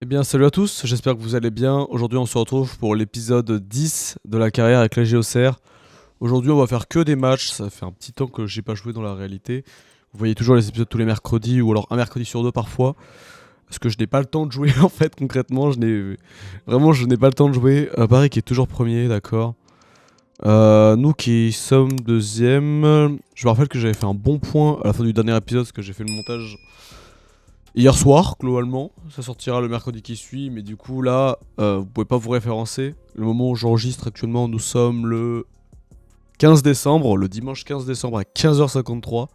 Eh bien, salut à tous, j'espère que vous allez bien. Aujourd'hui, on se retrouve pour l'épisode 10 de la carrière avec la GOCR. Aujourd'hui, on va faire que des matchs. Ça fait un petit temps que j'ai pas joué dans la réalité. Vous voyez toujours les épisodes tous les mercredis ou alors un mercredi sur deux parfois. Parce que je n'ai pas le temps de jouer en fait, concrètement. Je n'ai pas le temps de jouer. Paris qui est toujours premier, d'accord. Nous qui sommes deuxième. Je me rappelle que j'avais fait un bon point à la fin du dernier épisode parce que j'ai fait le montage hier soir, globalement. Ça sortira le mercredi qui suit, mais du coup, là, vous pouvez pas vous référencer. Le moment où j'enregistre actuellement, nous sommes le 15 décembre, le dimanche 15 décembre à 15h53.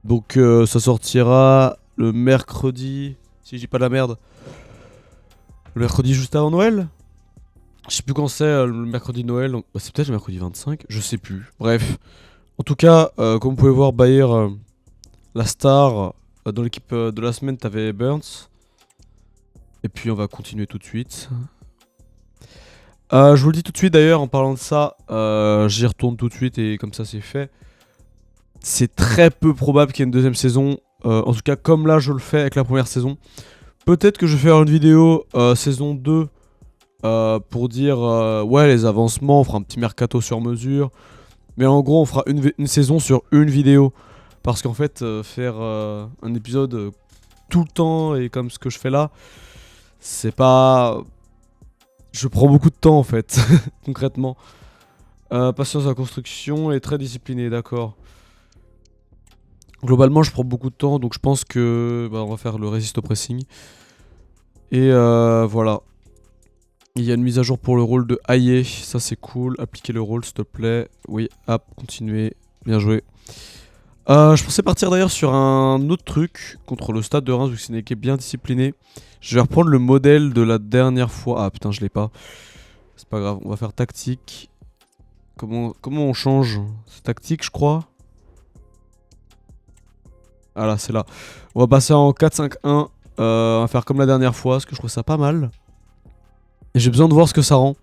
Donc, ça sortira le mercredi, si je dis pas de la merde, le mercredi juste avant Noël. Je sais plus quand c'est, le mercredi de Noël. Donc, bah, c'est peut-être le mercredi 25, je sais plus. Bref. En tout cas, comme vous pouvez voir, Bayer, la star. Dans l'équipe de la semaine, t'avais Burns. Et puis on va continuer tout de suite. Je vous le dis tout de suite d'ailleurs, en parlant de ça, j'y retourne tout de suite et comme ça c'est fait. C'est très peu probable qu'il y ait une deuxième saison. En tout cas, comme là je le fais avec la première saison. Peut-être que je vais faire une vidéo saison 2 pour dire ouais, les avancements, on fera un petit mercato sur mesure. Mais en gros, on fera une saison sur une vidéo. Parce qu'en fait, faire un épisode tout le temps et comme ce que je fais là, c'est pas... Je prends beaucoup de temps en fait, concrètement. Patience à la construction et très discipliné, d'accord. Globalement, je prends beaucoup de temps, donc je pense que on va faire le résist au pressing. Et voilà. Il y a une mise à jour pour le rôle de Aye, ça c'est cool. Appliquer le rôle, s'il te plaît. Oui, hop, continuez. Bien joué. Je pensais partir d'ailleurs sur un autre truc contre le Stade de Reims, vu que c'est une équipe bien disciplinée. Je vais reprendre le modèle de la dernière fois. Ah putain, je l'ai pas. C'est pas grave, on va faire tactique. Comment on change? C'est tactique, je crois. Ah là, c'est là. On va passer en 4-5-1. On va faire comme la dernière fois, parce que je trouve ça pas mal. Et j'ai besoin de voir ce que ça rend.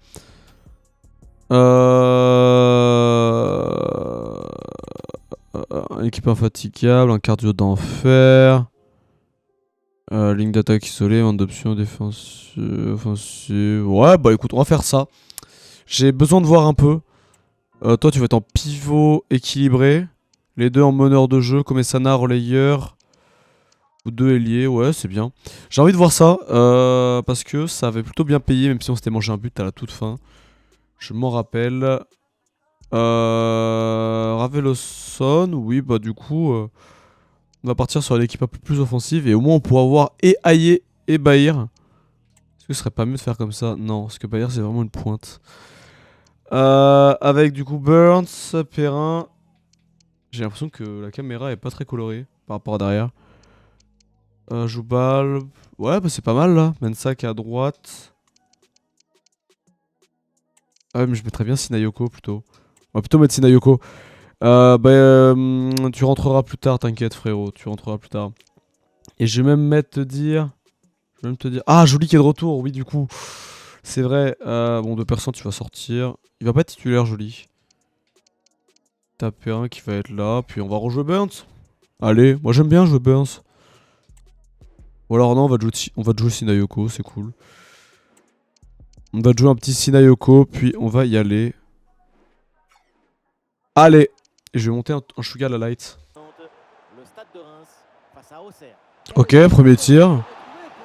Une équipe infatigable, un cardio d'enfer. Ligne d'attaque isolée, vente d'options défensive, offensive. Ouais, bah écoute, on va faire ça. J'ai besoin de voir un peu. Toi, tu vas être en pivot équilibré. Les deux en meneur de jeu, comme Sana, relayeur. Ou deux ailiers, ouais, c'est bien. J'ai envie de voir ça, parce que ça avait plutôt bien payé, même si on s'était mangé un but à la toute fin. Je m'en rappelle. Raveloson, oui, bah du coup, on va partir sur l'équipe un peu plus offensive. Et au moins, on pourra avoir et Aye et Bahir. Est-ce que ce serait pas mieux de faire comme ça? Non, parce que Bahir, c'est vraiment une pointe. Avec du coup Burns, Perrin. J'ai l'impression que la caméra est pas très colorée par rapport à derrière. Joubal. Ouais, bah c'est pas mal là. Mensak à droite. Ah ouais, mais je mettrais bien Sinayoko plutôt. On va plutôt mettre Sinayoko. Tu rentreras plus tard, t'inquiète frérot. Tu rentreras plus tard. Et je vais même mettre te dire. Je vais même te dire. Ah, Jolie qui est de retour, oui, du coup. C'est vrai. Bon, 2%, tu vas sortir. Il va pas être titulaire, Jolie. Taper un qui va être là. Puis on va rejouer Burns. Allez, moi j'aime bien jouer Burns. Ou alors non, on va jouer Sinayoko, c'est cool. On va jouer un petit Sinayoko, puis on va y aller. Allez. Et je vais monter un Sugar la light. Ok, premier tir.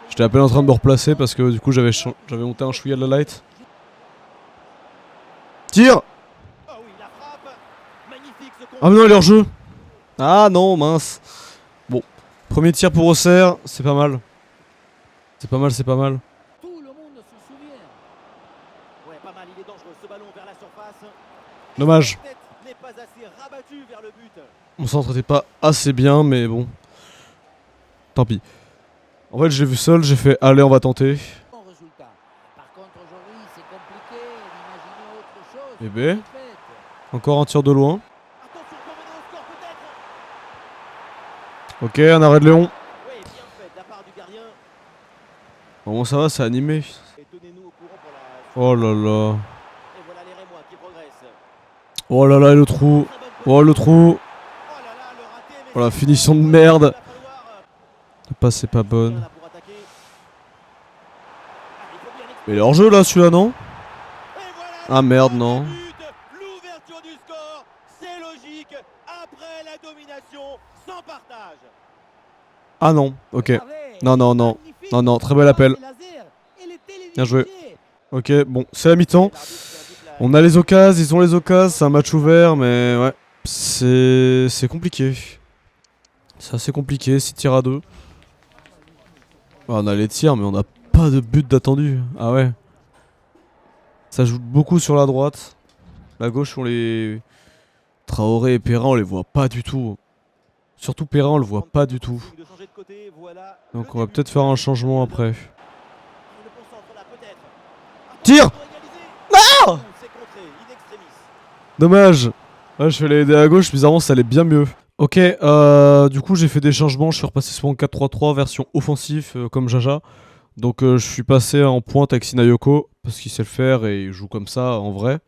J'étais à peine en train de me replacer parce que du coup j'avais monté un chouïa de la light. Tire. Ah mais non, il est hors jeu. Ah non, mince. Bon, premier tir pour Auxerre, c'est pas mal. C'est pas mal, c'est pas mal. Dommage. Mon centre était pas assez bien, mais bon. Tant pis. En fait, j'ai vu seul, j'ai fait allez, on va tenter. Et B. Encore un tir de loin. Ok, un arrêt de Léon. Bon, ça va, c'est animé. Oh là là. Oh là là, le trou. Oh, le trou. Oh la finition de merde. La passe est pas bonne. Mais il est hors jeu là celui-là, non? Ah merde, non. L'ouverture du score, c'est logique. Après la domination, sans partage. Ah non, ok. Non, non, non. Non, non, très bel appel. Bien joué. Ok, bon, c'est la mi-temps. On a les occasions, ils ont les occasions, c'est un match ouvert, mais ouais. C'est compliqué. C'est assez compliqué, 6 tirs à 2. On a les tirs, mais on n'a pas de but d'attendu. Ah ouais. Ça joue beaucoup sur la droite. La gauche, on les... Traoré et Perrin, on les voit pas du tout. Surtout Perrin, on le voit pas du tout. Donc on va peut-être faire un changement après. Tire! Non! Dommage. Ouais, je vais l'aider à gauche, bizarrement ça allait bien mieux. Ok, du coup j'ai fait des changements, je suis repassé sur mon 4-3-3 version offensif comme Jaja. Donc je suis passé en pointe avec Sinayoko, parce qu'il sait le faire et il joue comme ça en vrai.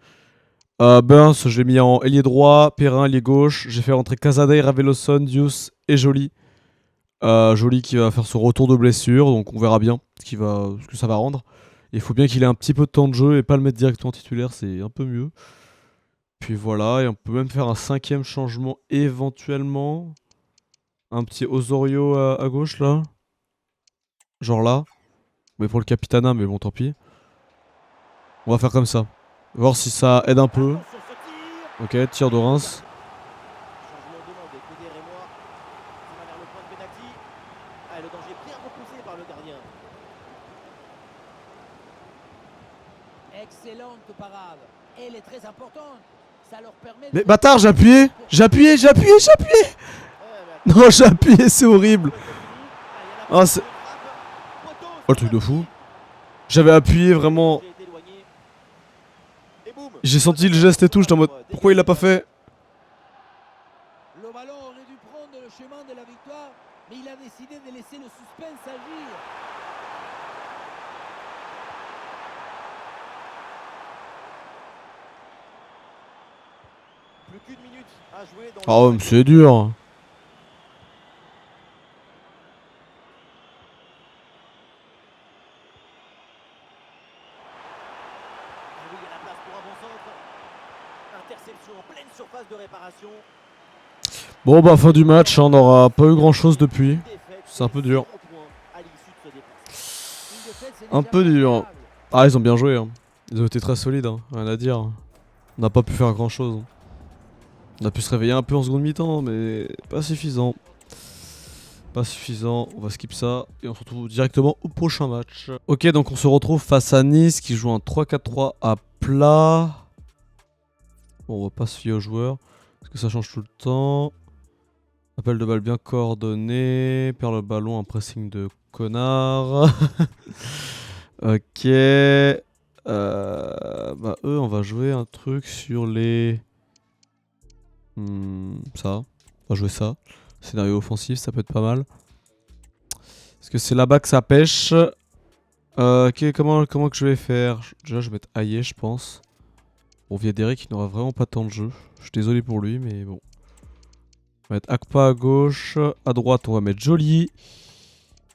Burns, je l'ai mis en ailier droit, Perrin ailier gauche. J'ai fait rentrer Casada, Raveloson, Diouf et Joly. Joly qui va faire son retour de blessure, donc on verra bien ce que ça va rendre. Il faut bien qu'il ait un petit peu de temps de jeu et pas le mettre directement titulaire, c'est un peu mieux. Puis voilà, et on peut même faire un 5ème changement éventuellement. Un petit Osorio à gauche là. Genre là. Mais pour le Capitana, mais bon tant pis. On va faire comme ça. Voir si ça aide un peu. Ok, tir de Reims. Excellente parade. Elle est très importante. Ça leur permet Mais bâtard, j'ai appuyé. J'ai appuyé, j'ai appuyé, j'ai appuyé. Non, j'ai appuyé, c'est horrible. Ah, c'est... Oh, le truc de fou. J'avais appuyé vraiment. J'ai senti le geste et tout, j'étais en mode pourquoi il l'a pas fait? Le ballon aurait dû prendre le chemin de la victoire, mais il a décidé de laisser le suspense agir. Plus qu'une minute à jouer dans Oh, mais c'est dur. interception en pleine surface de réparation. Bon bah fin du match, on n'aura pas eu grand chose depuis. C'est un peu dur. Un peu dur. Ah ils ont bien joué hein. Ils ont été très solides hein. Rien à dire. On n'a pas pu faire grand chose. On a pu se réveiller un peu en seconde mi-temps mais pas suffisant. Pas suffisant, on va skip ça et on se retrouve directement au prochain match. Ok donc on se retrouve face à Nice qui joue un 3-4-3 à plat. Bon on va pas se fier aux joueurs parce que ça change tout le temps. Appel de balle bien coordonné, perd le ballon, un pressing de connard. Ok. Bah eux on va jouer un truc sur les... ça. On va jouer ça. Scénario offensif, ça peut être pas mal. Parce que c'est là-bas que ça pêche. Ok, comment que je vais faire? Déjà je vais mettre Aïe je pense. Bon Viadere qui n'aura vraiment pas tant de jeu. Je suis désolé pour lui mais bon. On va mettre Akpa à gauche. À droite on va mettre Joly.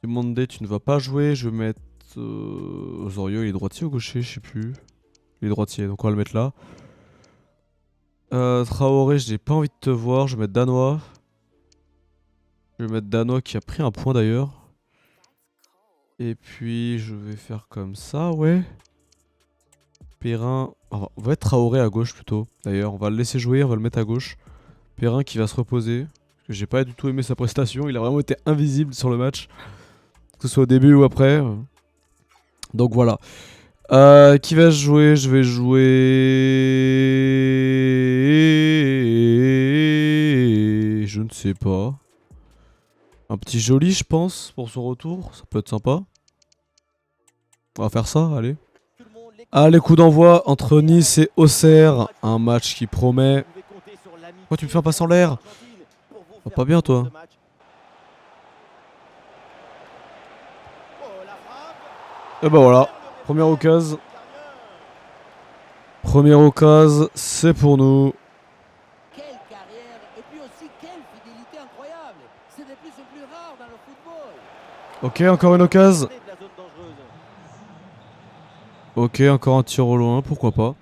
Demandé tu ne vas pas jouer. Je vais mettre Osorio, il est droitier ou gaucher? Je sais plus. Il est droitier donc on va le mettre là. Traoré j'ai pas envie de te voir. Je vais mettre Danois. Je vais mettre Danois qui a pris un point d'ailleurs. Et puis je vais faire comme ça, ouais. Perrin. On va mettre Traoré à gauche plutôt. D'ailleurs, on va le laisser jouer, on va le mettre à gauche. Perrin qui va se reposer. Parce que j'ai pas du tout aimé sa prestation. Il a vraiment été invisible sur le match. Que ce soit au début ou après. Donc voilà. Qui va jouer? Je vais jouer. Je ne sais pas. Un petit Joly, je pense, pour son retour. Ça peut être sympa. On va faire ça, allez. Allez, coup d'envoi entre Nice et Auxerre. Un match qui promet. Pourquoi tu me fais un passe en l'air? Oh, pas bien, toi. Et bah voilà. Première occasion. Première occasion, c'est pour nous. Quelle carrière et puis aussi quelle fidélité incroyable. C'est de plus en plus rare dans le football. Ok, encore une occasion. Ok, encore un tir au loin, pourquoi pas.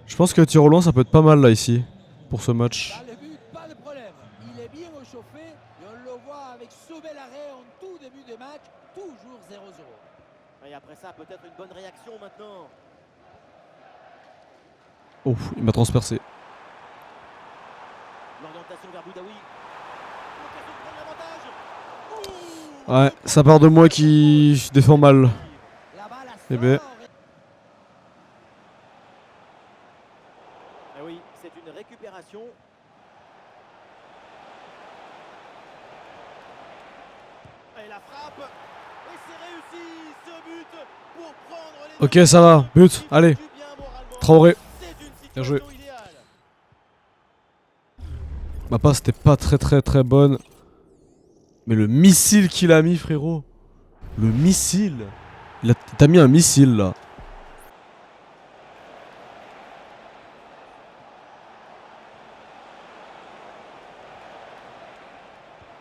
Je pense que le tir au loin, ça peut être pas mal là, ici, pour ce match. Dans le but, pas de problème. Il est bien réchauffé et on le voit avec ce bel arrêt en tout début de match, toujours 0-0. Et après ça, peut-être une bonne réaction maintenant. Oh, il m'a transpercé. L'orientation vers Boudaoui. L'occasion de prendre l'avantage. Ouais, ça part de moi qui défend mal. La balle Eh ben. sort. Ah oui, c'est une récupération. Et la frappe. Et c'est réussi ce but pour prendre les Ok, ça va. But. Allez. Traoré. Bien joué. Ma passe c'était pas très bonne. Mais le missile qu'il a mis, frérot. Le missile. T'as mis un missile là.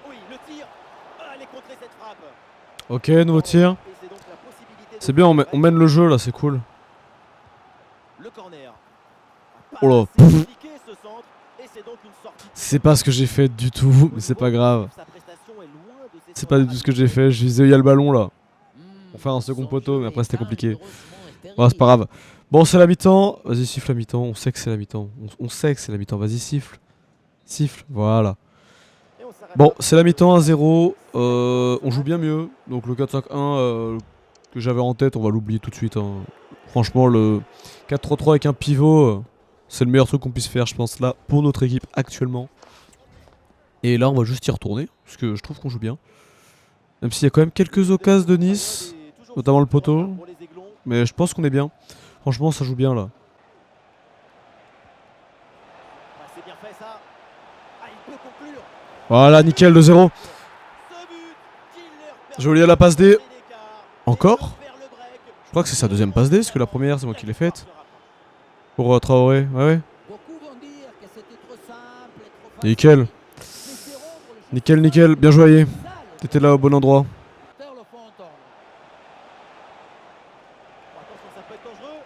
Oui, le tir. Allez contrer cette frappe. Ok, nouveau tir. Et c'est donc la possibilité de C'est bien, on mène le jeu là, c'est cool. le corner. Oh là. Pas assez compliqué, ce centre, et c'est donc une sortie. C'est pas ce que j'ai fait du tout, mais c'est pas grave. Sa prestation est loin de ses C'est pas du tout ce que j'ai fait. Je visais, il y a le ballon là. Pour faire un second poteau, mais après c'était compliqué. Ouais, c'est pas grave. Bon, c'est la mi-temps. Vas-y, siffle la mi-temps. On sait que c'est la mi-temps. On sait que c'est la mi-temps. Vas-y, siffle. Siffle. Voilà. Et on s'arrête Bon, là. c'est la mi-temps 1-0. On joue bien mieux. Donc le 4-5-1 que j'avais en tête, on va l'oublier tout de suite. Hein. Franchement, le 4-3-3 avec un pivot, c'est le meilleur truc qu'on puisse faire, je pense, là, pour notre équipe actuellement. Et là, on va juste y retourner. Parce que je trouve qu'on joue bien. Même s'il y a quand même quelques occasions de Nice. Notamment le poteau. Pour les Aiglons. Mais je pense qu'on est bien. Franchement, ça joue bien là. Ah, c'est bien fait ça. Ah, il peut conclure. Voilà, nickel, 2-0. Ce but qui leur permet Joli à la passe D. de l'écart. Encore Faire le break. Je crois que c'est sa deuxième passe D, parce que la première, c'est moi qui l'ai faite. Pour Traoré, ouais. Beaucoup vont dire que c'était trop simple et trop facile. Nickel. Mais c'est rond pour le Nickel, championnat. nickel. Bien joué, Aïe. Ça, le T'étais là au bon endroit. supporter le font entendre. Attention, ça peut être dangereux.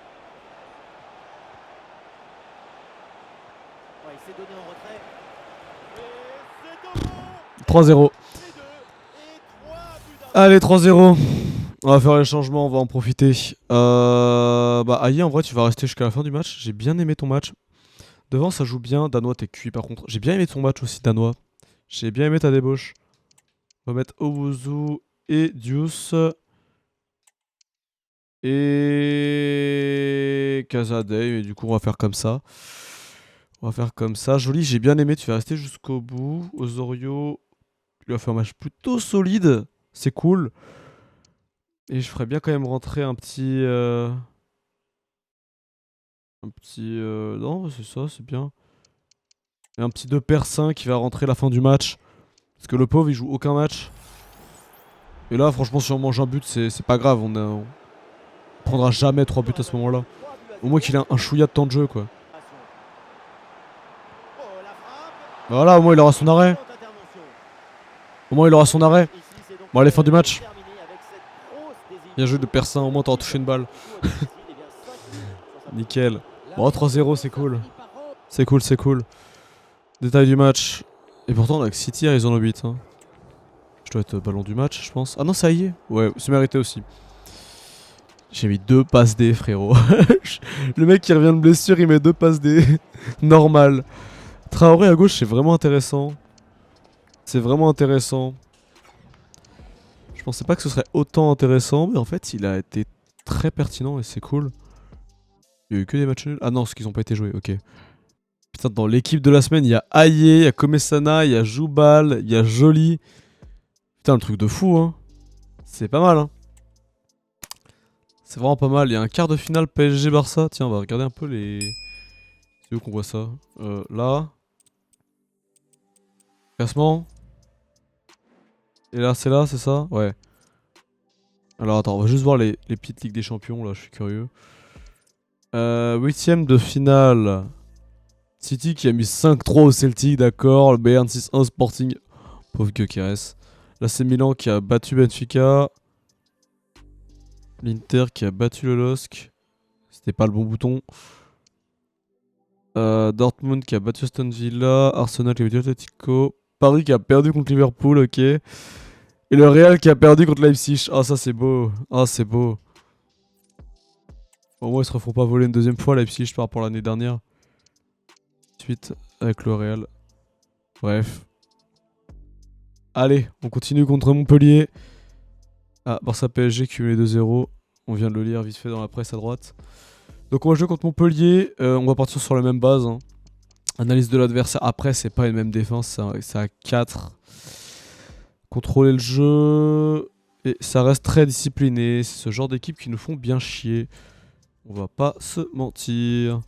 Ouais, il s'est donné en retrait. Et c'est au 3-0. fond. Les deux. Et 3 buts d'avance. Allez, 3-0. On va faire les changements, on va en profiter. Bah, Aïe, en vrai, tu vas rester jusqu'à la fin du match. J'ai bien aimé ton match. Devant, ça joue bien. Danois, t'es cuit par contre. J'ai bien aimé ton match aussi, Danois. J'ai bien aimé ta débauche. On va mettre Owuzu et Deuce. Et Casadei, mais du coup on va faire comme ça. On va faire comme ça. Joli, j'ai bien aimé, tu vas rester jusqu'au bout. Osorio, il a fait un match plutôt solide. C'est cool. Et je ferais bien quand même rentrer un petit... Non, c'est ça, c'est bien. Et un petit 2 Persin qui va rentrer la fin du match. Parce que le pauvre, il joue aucun match. Et là, franchement, si on mange un but, c'est pas grave. On prendra jamais 3 buts à ce moment-là. Au moins qu'il ait un chouïa de temps de jeu, quoi. Oh, la frappe. Voilà, au moins il aura son arrêt. Excellente intervention. Au moins il aura son arrêt. Ici, c'est donc Bon, allez, fin du match. terminé avec cette grosse désillusion. Bien joué de Persin, au moins t'auras touché une balle. Eh bien, 5 buts sur sa Nickel. La Bon, 3-0, c'est cool. finit par rond. C'est cool, c'est cool. Détail du match. Et pourtant, avec City, ils ont le 8. Hein. Je dois être ballon du match, je pense. Ah non, ça y est. Ouais, c'est mérité aussi. J'ai mis 2 passes D, frérot. Le mec qui revient de blessure, il met 2 passes D. Normal. Traoré à gauche, c'est vraiment intéressant. C'est vraiment intéressant. Je pensais pas que ce serait autant intéressant, mais en fait, il a été très pertinent et c'est cool. Il y a eu que des matchs nuls. Ah non, ceux qui n'ont pas été joués, ok. Putain, dans l'équipe de la semaine, il y a Aye, il y a Komesana, il y a Joubal, il y a Joly. Putain, le truc de fou, hein. C'est pas mal, hein. C'est vraiment pas mal. Il y a un quart de finale PSG-Barça. Tiens, on va regarder un peu les... C'est où qu'on voit ça là. Classement. Et là, c'est ça? Ouais. Alors, attends, on va juste voir les petites Ligues des Champions, là, je suis curieux. 8ème de finale. City qui a mis 5-3 au Celtic, d'accord. Le Bayern 6-1 Sporting. Pauvre Gyökeres. Là, c'est Milan qui a battu Benfica. L'Inter qui a battu le LOSC. C'était pas le bon bouton. Dortmund qui a battu Aston Villa. Arsenal qui a battu Atletico. Paris qui a perdu contre Liverpool, ok. Et le Real qui a perdu contre Leipzig. Ah, ça c'est beau. Ah, c'est beau. Au moins ils se refont pas voler une deuxième fois Leipzig par rapport à l'année dernière. Suite avec le Real. Bref. Allez, on continue contre Montpellier. Ah, Barça PSG cumulé 2-0. On vient de le lire vite fait dans la presse à droite. Donc on va jouer contre Montpellier. On va partir sur la même base. Hein. Analyse de l'adversaire. Après, c'est pas une même défense. C'est à 4. Contrôler le jeu. Et ça reste très discipliné. C'est ce genre d'équipe qui nous font bien chier. On va pas se mentir.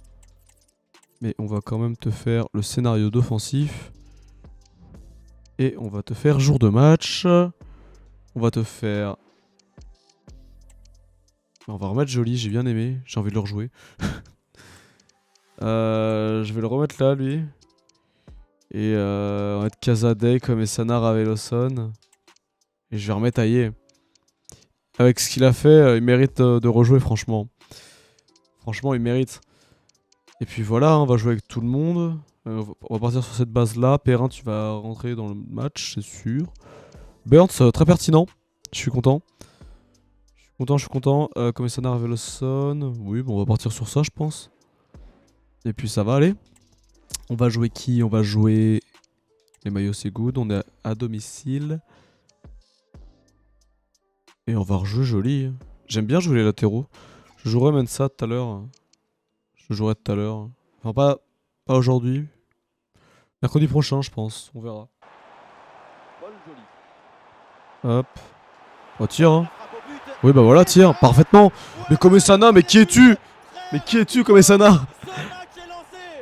Mais on va quand même te faire le scénario d'offensif. Et on va te faire jour de match. On va te faire... On va remettre Joli, j'ai bien aimé. J'ai envie de le rejouer. Je vais le remettre là, lui. Et on va mettre Casadei comme Essana Raveloson. Et je vais remettre Aye. Avec ce qu'il a fait, il mérite de rejouer, franchement. Franchement, il mérite. Et puis voilà, on va jouer avec tout le monde. On va partir sur cette base-là. Perrin, tu vas rentrer dans le match, c'est sûr. Burns, très pertinent. Je suis content. Je suis content. Comme Essana Raveloson. Oui, bon, on va partir sur ça, je pense. Et puis ça va aller. On va jouer qui? On va jouer... Les maillots, c'est good. On est à domicile. Et on va rejouer Joli. J'aime bien jouer les latéraux. Je jouerai même ça tout à l'heure. Je jouerai tout à l'heure. Enfin, pas aujourd'hui. Mercredi prochain, je pense. On verra. Hop. Oh, tire. Hein. Oui, bah voilà, tire. Parfaitement. Mais Komesana, mais qui es-tu? Mais qui es-tu, Komesana?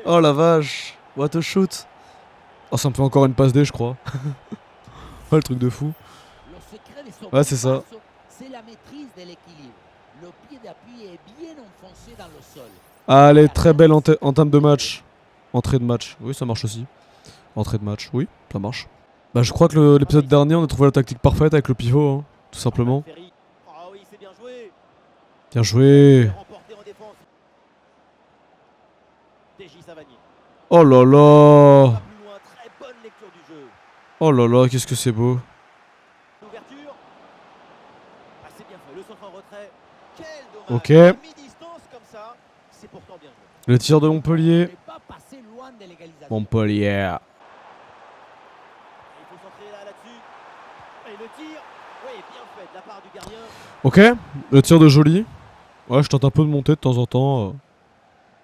Oh la vache. What a shoot. Oh, ça me fait encore une passe D, je crois. Oh, le truc de fou. Ouais, c'est ça. C'est la maîtrise de l'équilibre. Le pied d'appui est bien enfoncé dans le sol. Allez, très belle entame de match. Entrée de match. Oui, ça marche aussi. Entrée de match. Oui, ça marche. Bah, je crois que l'épisode dernier, on a trouvé la tactique parfaite avec le pivot, hein, tout simplement. Bien joué. Oh là là. Oh là là, qu'est-ce que c'est beau. Ok. Le tir de Montpellier. Montpellier. Ok, le tir de Joli. Ouais, je tente un peu de monter de temps en temps.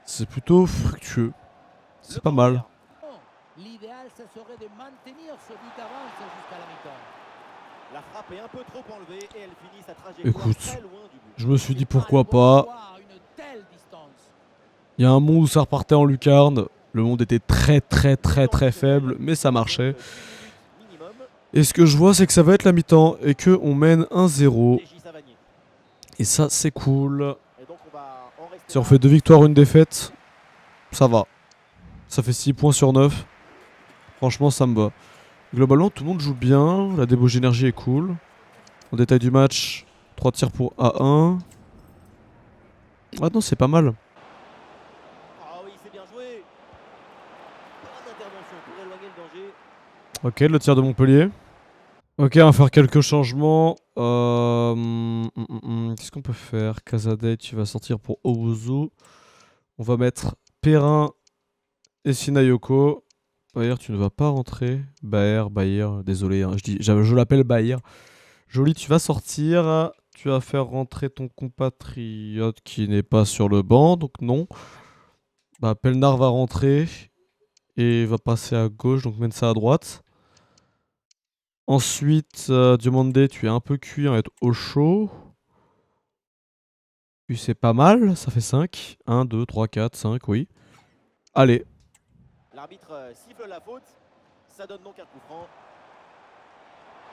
C'est plutôt fructueux. C'est pas mal. L'idéal, ça serait de maintenir ce but d'avance jusqu'à la mi-temps. La frappe est un peu trop enlevée et elle finit sa trajectoire Écoute, très loin du but. je me suis dit pourquoi pas. Il y a un monde où ça repartait en lucarne. Le monde était très faible, mais ça marchait. Et ce que je vois, c'est que ça va être la mi-temps et qu'on mène 1-0. Et ça, c'est cool. Si on fait 2 victoires, 1 défaite, ça va. Ça fait 6 points sur 9. Franchement, ça me va. Globalement, tout le monde joue bien. La débauche d'énergie est cool. En détail du match, 3 tirs pour A1. Ah non, c'est pas mal. Ok, le tir de Montpellier. Ok, on va faire quelques changements. Qu'est-ce qu'on peut faire? Casadei, tu vas sortir pour Owuzu. On va mettre Perrin et Sinayoko. Bayer, tu ne vas pas rentrer. Bayer, désolé, hein, je l'appelle Bayer. Joli, tu vas sortir. Tu vas faire rentrer ton compatriote qui n'est pas sur le banc, donc non. Bah, Pelnard va rentrer et va passer à gauche, donc mène ça à droite. Ensuite, Diomande, tu es un peu cuit, on va être au chaud. Puis c'est pas mal, ça fait 5. 1, 2, 3, 4, 5, oui. Allez. L'arbitre siffle la faute. Ça donne donc un coup franc.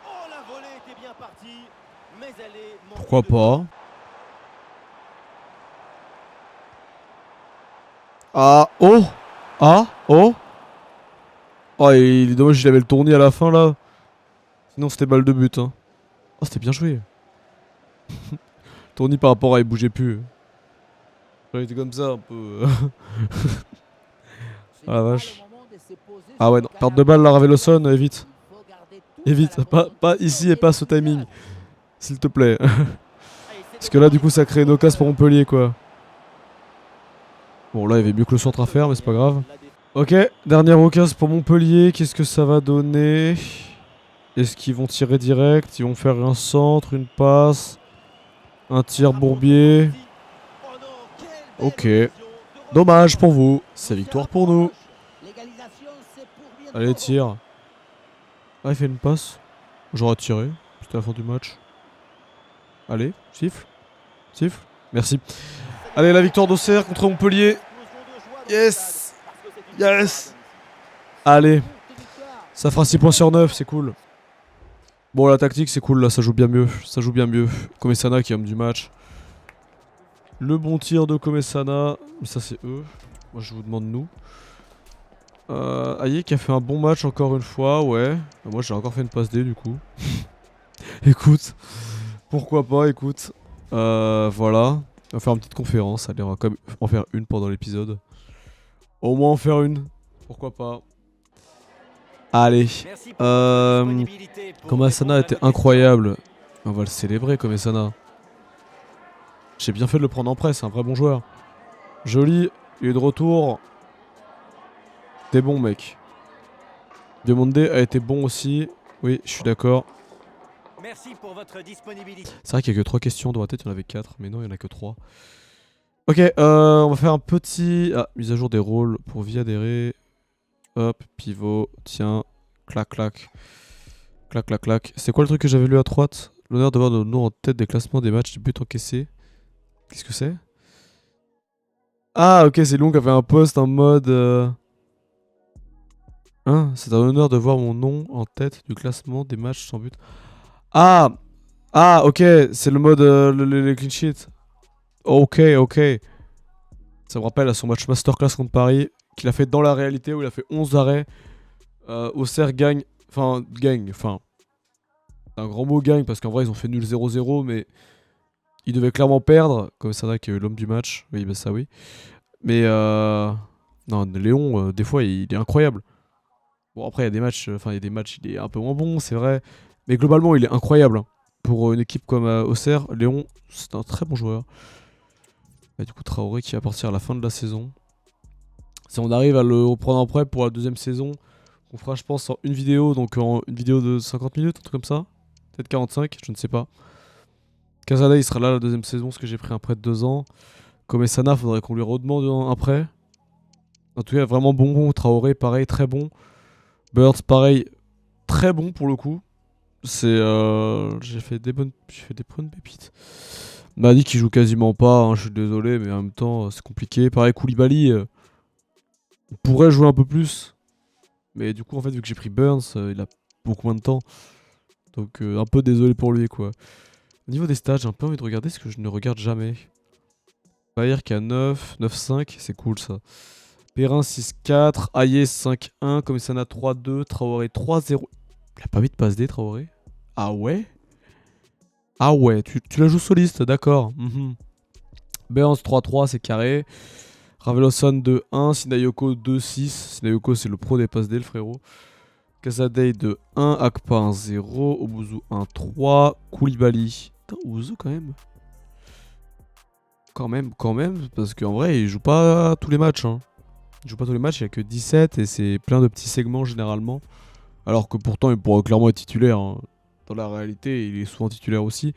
Oh, la volée était bien partie, mais elle est... Pourquoi pas? Ah, oh! Ah, oh! Oh, il est dommage qu'il avait le tournis à la fin, là. Sinon, c'était balle de but, hein. Oh, c'était bien joué. Tourny par rapport à il bougeait plus. Il était comme ça un peu. Ah la vache. Ah ouais, non, perte de balle là, Raveloson, évite. Évite, pas ici et pas ce timing. S'il te plaît. Parce que là, du coup, ça crée une occasion pour Montpellier, quoi. Bon, là, il y avait mieux que le centre à faire, mais c'est pas grave. Ok, dernière occasion pour Montpellier. Qu'est-ce que ça va donner? Est-ce qu'ils vont tirer direct? Ils vont faire un centre, une passe, un tir Bourbier. Ok. Dommage pour vous. C'est victoire pour nous. Allez, tire. Ah, il fait une passe. J'aurais tiré. C'était la fin du match. Allez, siffle. Siffle. Merci. Allez, la victoire d'Auxerre contre Montpellier. Yes. Yes. Allez. Ça fera 6 points sur 9, c'est cool. Bon, la tactique, c'est cool, là, ça joue bien mieux. Ça joue bien mieux. Komesana qui est homme du match. Le bon tir de Komesana. Mais ça, c'est eux. Moi, je vous demande nous. Aïe qui a fait un bon match encore une fois, ouais. Moi, j'ai encore fait une passe D, du coup. Écoute. Pourquoi pas, écoute. Voilà. On va faire une petite conférence. Allez, on va quand même en faire une pendant l'épisode. Au moins en faire une. Pourquoi pas. Allez. Komesana était incroyable. On va le célébrer, Komesana. J'ai bien fait de le prendre en presse, c'est un vrai bon joueur. Joli. Il est de retour. T'es bon, mec. Diomande a été bon aussi. Oui, je suis d'accord. Merci pour votre disponibilité. C'est vrai qu'il y a que 3 questions. Dans ma tête, il y en avait 4. Mais non, il y en a que 3. Ok, on va faire un petit... Ah, mise à jour des rôles pour vy adhérer. Hop, pivot. Tiens. Clac, clac. Clac, clac, clac. C'est quoi le truc que j'avais lu à droite? L'honneur d'avoir nos noms en tête des classements des matchs, des buts encaissés. Qu'est-ce que c'est? Ah, ok, c'est Long qui a fait un post en mode... Hein? C'est un honneur de voir mon nom en tête du classement des matchs sans but. Ah! Ah, ok, c'est le mode les clean sheets. Ok, ok. Ça me rappelle à son match masterclass contre Paris, qu'il a fait dans la réalité où il a fait 11 arrêts. Auxerre gagne. Enfin, gagne. Enfin, c'est un grand mot gagne parce qu'en vrai, ils ont fait nul 0-0, mais ils devaient clairement perdre. Comme ça, qui est l'homme du match. Oui, bah ça, oui. Mais non, Léon, des fois, il est incroyable. Bon, après, il y a des matchs, il y a des matchs, il est un peu moins bon, c'est vrai. Mais globalement, il est incroyable. Hein. Pour une équipe comme Auxerre, Léon, c'est un très bon joueur. Et du coup, Traoré qui va partir à la fin de la saison. Si on arrive à le reprendre en prêt pour la deuxième saison, on fera, je pense, en une vidéo. Donc, en une vidéo de 50 minutes, un truc comme ça. Peut-être 45, je ne sais pas. Casada, il sera là la deuxième saison, parce que j'ai pris un prêt de 2 ans. Komesana, faudrait qu'on lui redemande un prêt. En tout cas, vraiment bon. Traoré, pareil, très bon. Birds, pareil, très bon pour le coup. C'est j'ai fait des bonnes pépites. On m'a dit qu'il joue quasiment pas, hein, je suis désolé, mais en même temps c'est compliqué. Pareil, Koulibaly, il pourrait jouer un peu plus, mais du coup en fait vu que j'ai pris Burns, il a beaucoup moins de temps, donc un peu désolé pour lui quoi. Au niveau des stats, j'ai un peu envie de regarder ce que je ne regarde jamais. Bayer qui a 9, 9-5, c'est cool ça. Perrin 6-4, Ayer 5-1, Komesana 3-2, Traoré 3-0. Il a pas mis de passe D, Traoré? Ah ouais? Ah ouais, tu la joues soliste, d'accord. Burns 3-3, c'est carré. Raveloson 2-1, Sinayoko 2-6. Sinayoko, c'est le pro des passes D, le frérot. Casadei 2-1, Akpa 1-0, Obuzu 1-3, Koulibaly. Putain, Obuzu quand même. Quand même, parce qu'en vrai, il joue pas tous les matchs. Hein. Il joue pas tous les matchs, il y a que 17 et c'est plein de petits segments généralement. Alors que pourtant, il pourrait clairement être titulaire. Hein. Dans la réalité, il est souvent titulaire aussi.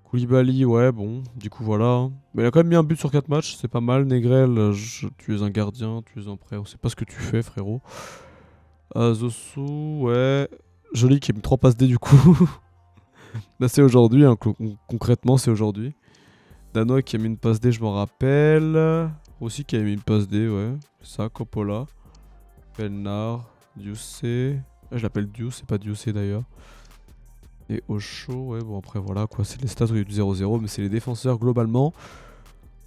Koulibaly, ouais, bon, du coup, voilà. Mais il a quand même mis un but sur 4 matchs, c'est pas mal. Negrel, tu es un gardien, tu es un prêt, on sait pas ce que tu fais, frérot. Zosu, ouais. Joli qui a mis 3 passes D, du coup. Là, c'est aujourd'hui, hein, concrètement, c'est aujourd'hui. Danois qui a mis une passe D, je m'en rappelle. Aussi qui a mis une passe D, ouais. Ça, Coppola. Pelnar, Diussé. Je l'appelle Dius, c'est pas Diussé d'ailleurs. Et Ocho, ouais, bon après voilà quoi, c'est les stats où il y a du 0-0, mais c'est les défenseurs globalement.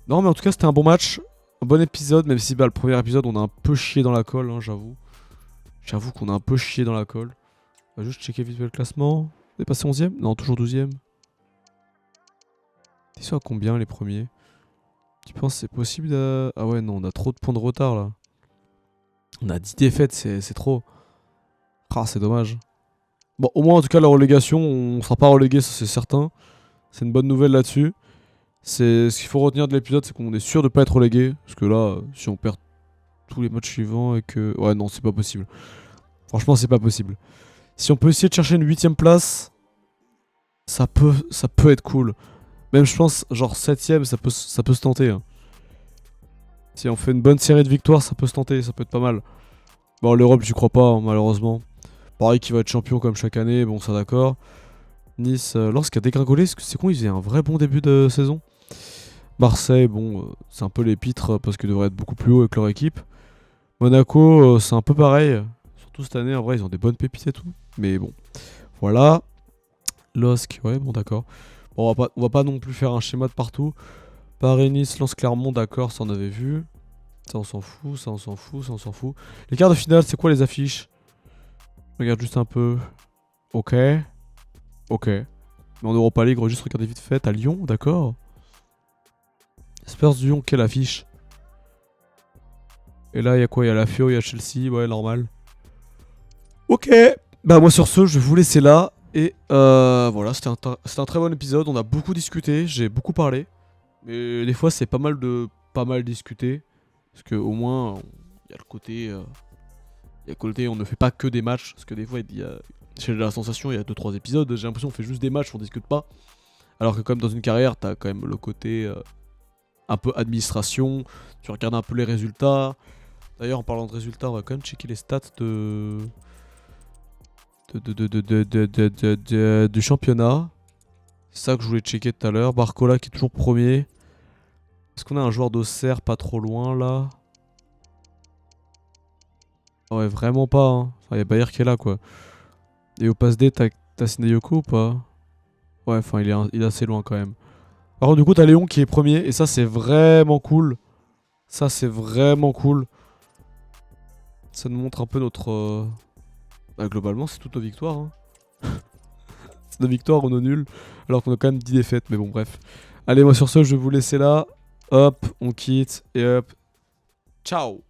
Non, mais en tout cas, c'était un bon match, un bon épisode, même si le premier épisode, on a un peu chié dans la colle, hein, j'avoue. J'avoue qu'on a un peu chié dans la colle. On va juste checker vite fait le classement. On est passé 11ème? Non, toujours 12ème. Ils sont à combien les premiers? Tu penses que c'est possible de... Ah ouais, non, on a trop de points de retard là. On a 10 défaites, c'est trop. Ah, c'est dommage. Bon, au moins en tout cas, la relégation, on sera pas relégué, ça c'est certain. C'est une bonne nouvelle là-dessus. Ce qu'il faut retenir de l'épisode, c'est qu'on est sûr de pas être relégué. Parce que là, si on perd tous les matchs suivants et que... Ouais, non, c'est pas possible. Franchement, c'est pas possible. Si on peut essayer de chercher une 8ème place, ça peut être cool. Même je pense, genre 7ème, ça peut se tenter. Hein. Si on fait une bonne série de victoires, ça peut se tenter, ça peut être pas mal. Bon, l'Europe, j'y crois pas, hein, malheureusement. Pareil qu'il va être champion comme chaque année, bon, ça d'accord. Nice, lorsqu'il a dégringolé, c'est con, ils faisaient un vrai bon début de saison. Marseille, bon, c'est un peu l'épître parce qu'ils devraient être beaucoup plus haut avec leur équipe. Monaco, c'est un peu pareil. Surtout cette année, en vrai, ils ont des bonnes pépites et tout. Mais bon, voilà. LOSC, ouais, bon, d'accord. Bon, on va pas non plus faire un schéma de partout. Paris, Nice, Lens, Clermont, d'accord, ça on avait vu. Ça on s'en fout, ça on s'en fout, ça on s'en fout. Les quarts de finale, c'est quoi les affiches? Regarde juste un peu. Ok. Ok. Mais en Europa League, on va juste regarder vite fait. À Lyon, d'accord. Spurs Lyon, quelle affiche? Et là, il y a quoi? Il y a la Fio, il y a Chelsea, ouais, normal. Ok. Bah moi sur ce, je vais vous laisser là. Et voilà, c'était un très bon épisode. On a beaucoup discuté, j'ai beaucoup parlé. Mais des fois, c'est pas mal de pas mal discuter. Parce que au moins, il y a le côté... il y a le côté, on ne fait pas que des matchs. Parce que des fois, j'ai la sensation, il y a 2-3 épisodes, j'ai l'impression qu'on fait juste des matchs, on discute pas. Alors que comme dans une carrière, t'as quand même le côté un peu administration. Tu regardes un peu les résultats. D'ailleurs, en parlant de résultats, on va quand même checker les stats du championnat. C'est ça que je voulais checker tout à l'heure. Barcola qui est toujours premier. Est-ce qu'on a un joueur d'Auxerre pas trop loin là? Ouais, vraiment pas. Hein. Enfin, il y a Bayer qui est là quoi. Et au pass D, t'as Sinayoko ou pas? Ouais, enfin, il est assez loin quand même. Par contre, du coup, t'as Léon qui est premier. Et ça, c'est vraiment cool. Ça, c'est vraiment cool. Ça nous montre un peu notre... Bah, globalement, c'est toutes nos victoires. Hein. C'est nos victoires ou nos nuls. Alors qu'on a quand même 10 défaites. Mais bon, bref. Allez, moi sur ce, je vais vous laisser là. Hop, on quitte. Et hop. Ciao.